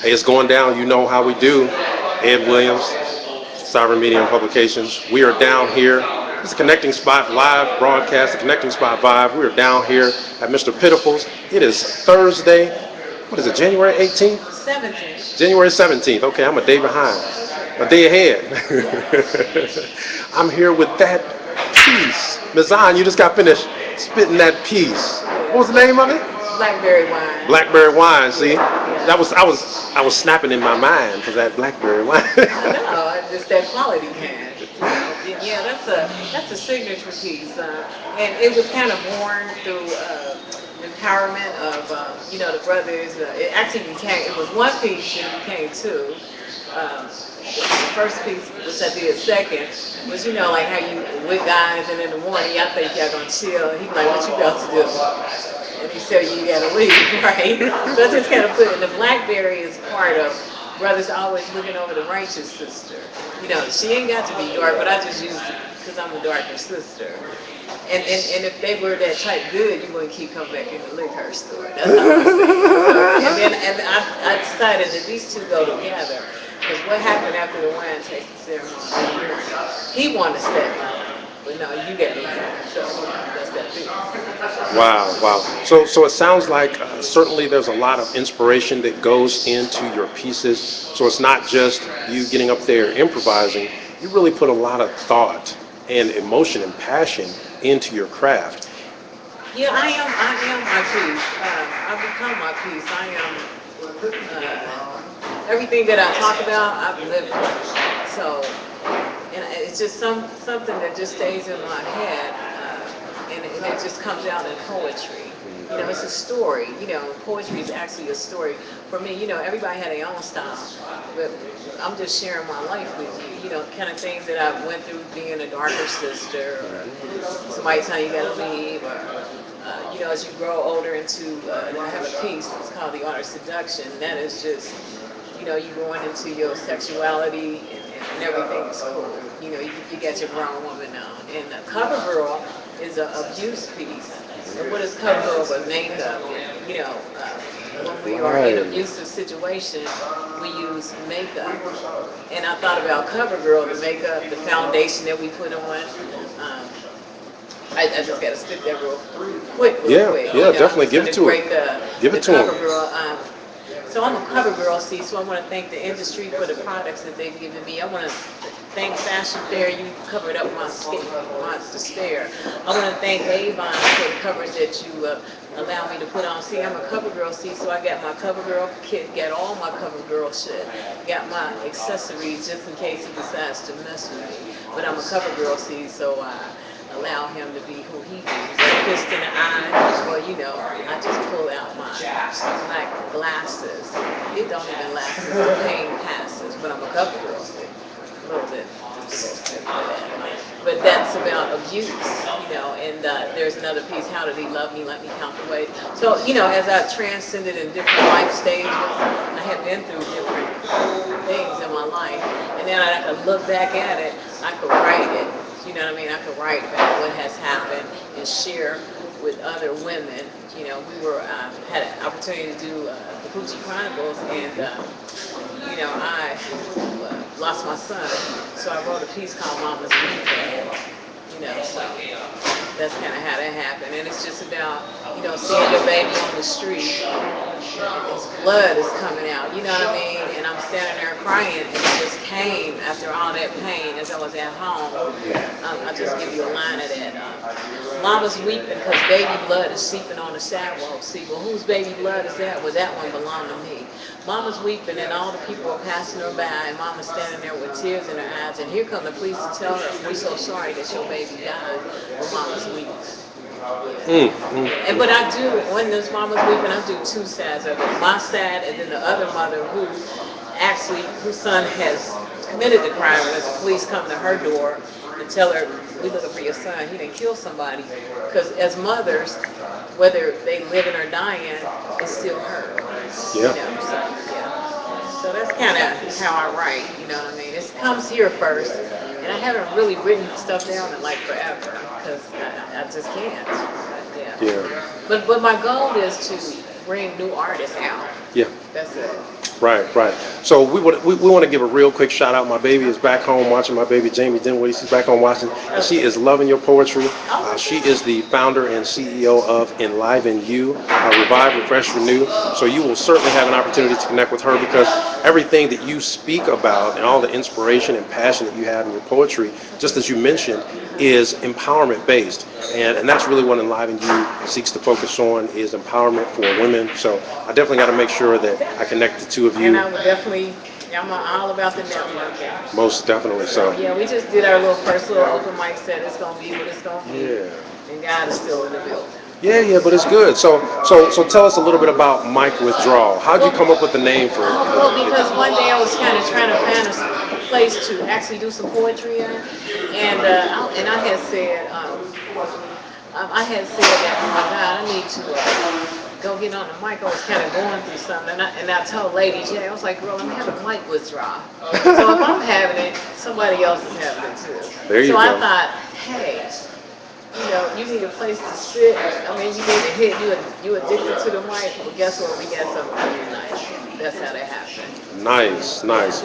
Hey, it's going down. You know how we do. Ed Williams, Sovereign Media and Publications. We are down here. It's a Connecting Spot live broadcast, the Connecting Spot Vibe. We are down here at Mr. Pitiful's. It is Thursday. What is it, January 18th? 17th. January 17th. Okay, I'm a day behind. A day ahead. I'm here with that piece. Mizan, you just got finished spitting that piece. What was the Yeah. name of it? Blackberry wine. Blackberry wine. See, Yeah, that yeah. was snapping in my mind for that blackberry wine. I know, it's just that quality can, Yeah, that's a signature piece, and it was kind of born through empowerment of the brothers. It was one piece and it became two. The first piece, which I did second, was like how you with guys and in the morning y'all think y'all gonna chill. He be like, what you got to do? And he said you gotta leave, right? So I just kind of put it. The blackberry is part of brothers always looking over the righteous sister. She ain't got to be dark, but I just use it because I'm the darker sister. And if they were that type good, you wouldn't keep coming back in the liquor store. That's all I'm saying. And I decided that these two go together. Because what happened after the wine tasting ceremony? He wanted to stay, but no, you got to leave. So that's that piece. Wow, wow. So it sounds like certainly there's a lot of inspiration that goes into your pieces. So it's not just you getting up there improvising. You really put a lot of thought and emotion and passion into your craft. Yeah, I am my piece. I've become my piece. I am everything that I talk about. I've lived it. So, and it's just something that just stays in my head, and it just comes out in poetry. It's a story. Poetry is actually a story. For me, everybody had their own style, but I'm just sharing my life with you. Kind of things that I went through being a darker sister, or somebody telling you gotta leave, or as you grow older into, I have a piece. It's called The Art of Seduction. That is just you going into your sexuality and everything is cool. You got your grown woman now. And Cover Girl is an abuse piece. And what is Cover Girl but makeup? When we are in abusive situation, we use makeup. And I thought about Cover Girl, the makeup, the foundation that we put on. Um, I just got to spit that real Yeah, quick. yeah, I'm definitely just give going it to to break it. Give the it to him. Cover Girl. So I'm a cover girl, see, so I want to thank the industry for the products that they've given me. I want to thank Fashion Fair, you covered up my despair. I want to thank Avon for the covers that you allow me to put on. See, I'm a cover girl, see, so I got my cover girl kit, got all my cover girl shit, got my accessories just in case he decides to mess with me. But I'm a cover girl, see, so I allow him to be who he is. A fist in the eye, well, I just pull out my black glasses. It don't even last as the pain passes, but I'm a cover girl, see. A little bit, just a little bit of that. But that's about abuse, and there's another piece, how did he love me, let me count the ways. So, as I transcended in different life stages, I have been through different things in my life, and then I could look back at it, I could write it, you know what I mean? I could write about what has happened and share with other women. We had an opportunity to do the Gucci Chronicles, and I lost my son, so I wrote a piece called Mama's Weekend. So that's kind of how that happened, and it's just about seeing your baby on the street, his blood is coming out, you know what I mean? And I'm standing there crying, and it just came after all that pain as I was at home. I'll just give you a line of that. Mama's weeping because baby blood is seeping on the sidewalk. See, well, whose baby blood is that? Well, that one belonged to me. Mama's weeping, and all the people are passing her by, and Mama's standing there with tears in her eyes. And here come the police to tell her, we're so sorry that your baby died. Well, Mama's weeping. And but I do, when this mama's weeping, I do two sides of it. My side and then the other mother whose son has committed the crime, and as the police come to her door and tell her, we looking for your son, he didn't kill somebody. Because as mothers, whether they living or dying, it's still her. Yeah. So, yeah. So that's kind of how I write, you know what I mean? It comes here first, and I haven't really written stuff down in like forever, because I just can't. Yeah. Yeah. But my goal is to bring new artists out. Yeah. That's it. Right, right. So we want to give a real quick shout out. My baby is back home watching. My baby Jamie Dinwiddie, she's back home watching, and she is loving your poetry. She is the founder and CEO of Enliven You, Revive, Refresh, Renew. So you will certainly have an opportunity to connect with her because everything that you speak about and all the inspiration and passion that you have in your poetry, just as you mentioned, is empowerment based, and that's really what Enliven You seeks to focus on is empowerment for women. So I definitely got to make sure that I connect the two of you. And I would definitely, I'm all about the networking. Most definitely so. Yeah, we just did our little first little open mic set. It's gonna be what it's gonna be. Yeah. And God is still in the building. Yeah, yeah, but it's good. So tell us a little bit about Mike Withdrawal. How'd you come up with the name for it? Well, because one day I was kind of trying to find a place to actually do some poetry in, and I had said, that, oh my God, I need to go get on the mic. I was kind of going through something, and I told Lady J, I was like, girl, I'm having a mic withdrawal. So if I'm having it, somebody else is having it too. There you so I go. thought, hey, you need a place to sit. I mean, you need to hit. You addicted to the mic. Well, guess what? We got something really nice. That's how that happened. Nice, nice.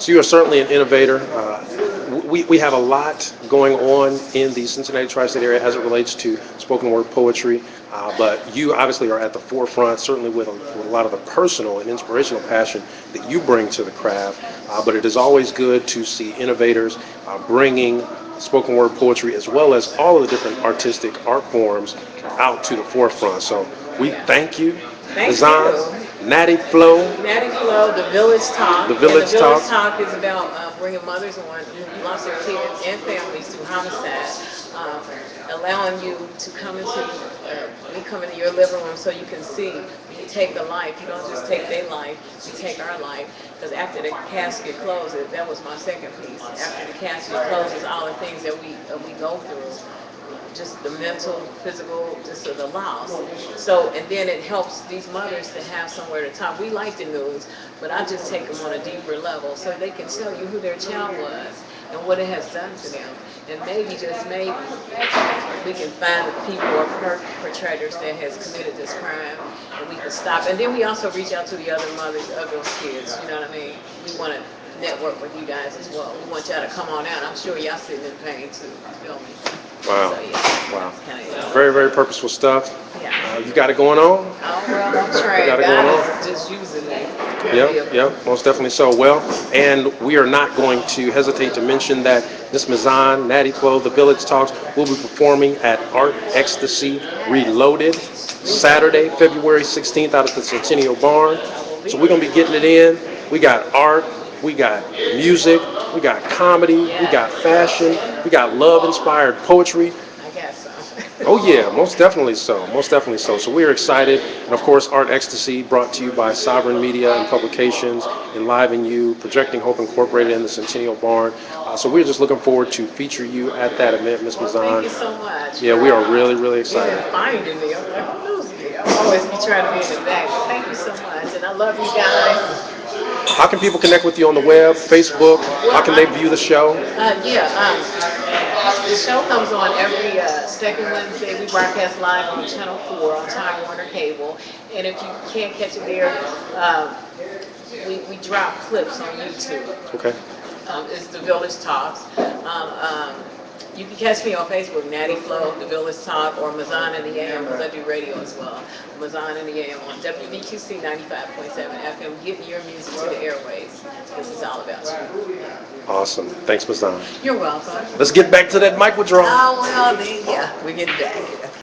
So you are certainly an innovator. We have a lot going on in the Cincinnati tri-state area as it relates to spoken word poetry, but you obviously are at the forefront, certainly with a lot of the personal and inspirational passion that you bring to the craft. But it is always good to see innovators bringing spoken word poetry as well as all of the different artistic art forms out to the forefront. So we thank you. Thank Zan, you. Natty Flow. Natty Flow, the Village Talk. The Village and the Village Talk. Talk is about bringing mothers on who lost their kids and families through homicide, allowing you to come into your living room so you can see when you take a life. You don't just take their life, you take our life. Because after the casket closes, that was my second piece. After the casket closes, all the things that we go through. Just the mental, physical, just the loss. So, and then it helps these mothers to have somewhere to talk. We like the news, but I just take them on a deeper level so they can tell you who their child was and what it has done to them. And maybe, just maybe, we can find the people or perpetrators that has committed this crime and we can stop. And then we also reach out to the other mothers of those kids, you know what I mean? We want to network with you guys as well. We want y'all to come on out. I'm sure y'all sitting in pain too, you feel me? Wow. So, yeah. Wow. Kinda, Very, very purposeful stuff. yeah. You got it going on? Oh, well, I'm trying. Got it going God on? is just using me. Yep, most definitely so. Well, and we are not going to hesitate to mention that Miss Mazan, Natty Flow, The Village Talks will be performing at Art Ecstasy Reloaded Saturday, February 16th out at the Centennial Barn. So we're going to be getting it in. We got art, we got music, we got comedy, we got fashion, we got love-inspired poetry. I guess so. Oh yeah, most definitely so. Most definitely so. So we are excited, and of course, Art Ecstasy brought to you by Sovereign Media and Publications, Enliven You, Projecting Hope Incorporated, in the Centennial Barn. So we're just looking forward to feature you at that event, Ms. Mazan. Thank you so much. Yeah, we are really, really excited. You've been finding me. I'm like, who knows me? I'll always be trying to be in the back. But thank you so much, and I love you guys. How can people connect with you on the web, Facebook? How can they view the show? The show comes on every second Wednesday. We broadcast live on Channel 4 on Time Warner Cable. And if you can't catch it there, we drop clips on YouTube. Okay. It's The Village Talks. You can catch me on Facebook, Natty Flow, The Village Talk, or Mazan in the AM, because I do radio as well. Mazan in the AM on WBQC 95.7 FM, getting your music to the airways. This is all about you. Awesome. Thanks, Mazan. You're welcome. Let's get back to that mic withdrawal. Oh, well, then, yeah, we're getting back.